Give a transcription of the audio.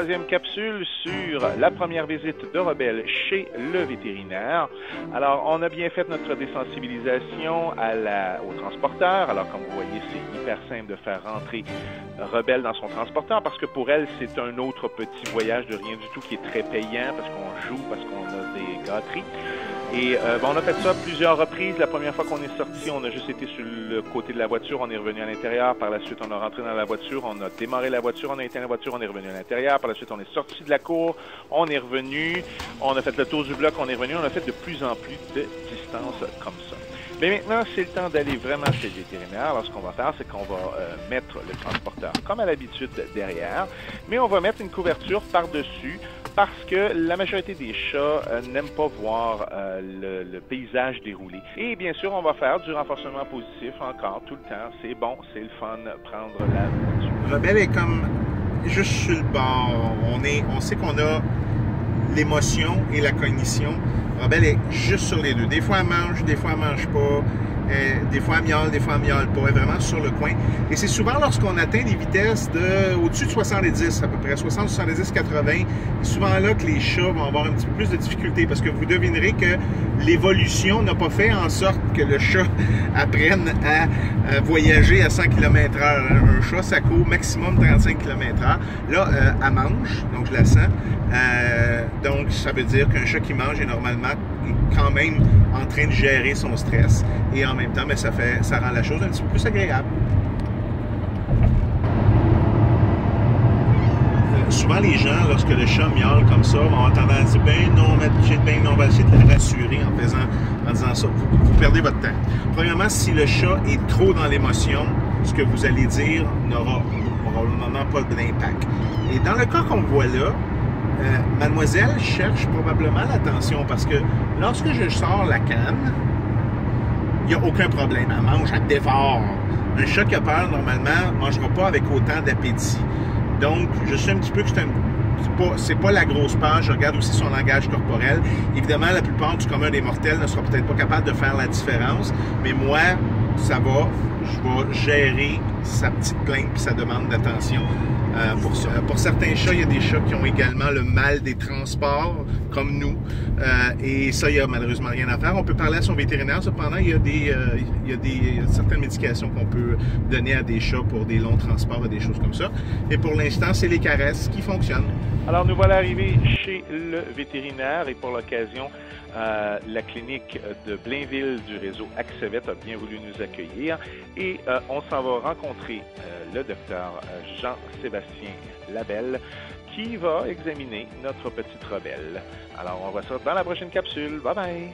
troisième capsule sur la première visite de Rebelle chez le vétérinaire. Alors, on a bien fait notre désensibilisation au transporteur. Alors, comme vous voyez, c'est hyper simple de faire rentrer Rebelle dans son transporteur parce que pour elle, c'est un autre petit voyage de rien du tout qui est très payant parce qu'on joue, parce qu'on a des gâteries. Et on a fait ça plusieurs reprises. La première fois qu'on est sorti, on a juste été sur le côté de la voiture, on est revenu à l'intérieur. Par la suite, on a rentré dans la voiture, on a démarré la voiture, on a éteint la voiture, on est revenu à l'intérieur. Par la suite, on est sorti de la cour, on est revenu, on a fait le tour du bloc, on est revenu. On a fait de plus en plus de distance comme ça. Mais maintenant, c'est le temps d'aller vraiment chez le vétérinaire. Alors, ce qu'on va faire, c'est qu'on va mettre le transporteur, comme à l'habitude, derrière. Mais on va mettre une couverture par-dessus parce que la majorité des chats n'aiment pas voir le paysage dérouler. Et bien sûr, on va faire du renforcement positif encore, tout le temps. C'est bon, c'est le fun, prendre la voiture. Rebelle est comme juste sur le bord. On sait qu'on a l'émotion et la cognition. Rebelle est juste sur les deux. Des fois, elle mange, des fois, elle mange pas. Des fois, elle miaule, des fois, elle miaule pas. Elle est vraiment sur le coin. Et c'est souvent lorsqu'on atteint des vitesses au-dessus de 70, à peu près 60, 70, 80, c'est souvent là que les chats vont avoir un petit peu plus de difficultés parce que vous devinerez que l'évolution n'a pas fait en sorte que le chat apprenne à voyager à 100 km/h. Un chat, ça court maximum 35 km/h. Là, elle mange, donc je la sens. Donc, ça veut dire qu'un chat qui mange est normalement quand même en train de gérer son stress et en même temps, mais ça rend la chose un petit peu plus agréable. Souvent, les gens, lorsque le chat miaule comme ça, vont avoir tendance à dire « ben non, on va essayer de le rassurer en disant ça. » Vous perdez votre temps. Premièrement, si le chat est trop dans l'émotion, ce que vous allez dire n'aura probablement pas d'impact. Et dans le cas qu'on voit là, mademoiselle cherche probablement l'attention parce que lorsque je sors la canne, il n'y a aucun problème. Elle mange, elle dévore. Un chat qui a peur, normalement, ne mangera pas avec autant d'appétit. Donc, je sais un petit peu que c'est pas la grosse peur. Je regarde aussi son langage corporel. Évidemment, la plupart du commun des mortels ne sera peut-être pas capable de faire la différence, mais moi, ça va. Je vais gérer sa petite plainte et sa demande d'attention. Pour certains chats, il y a des chats qui ont également le mal des transports, comme nous. Et ça, il n'y a malheureusement rien à faire. On peut parler à son vétérinaire. Cependant, il y a certaines médications qu'on peut donner à des chats pour des longs transports et des choses comme ça. Et pour l'instant, c'est les caresses qui fonctionnent. Alors, nous voilà arrivés chez le vétérinaire et pour l'occasion, la clinique de Blainville du réseau Axevet a bien voulu nous accueillir et on s'en va rencontrer le docteur Jean-Sébastien Labelle qui va examiner notre petite Rebelle. Alors, on voit ça dans la prochaine capsule. Bye bye!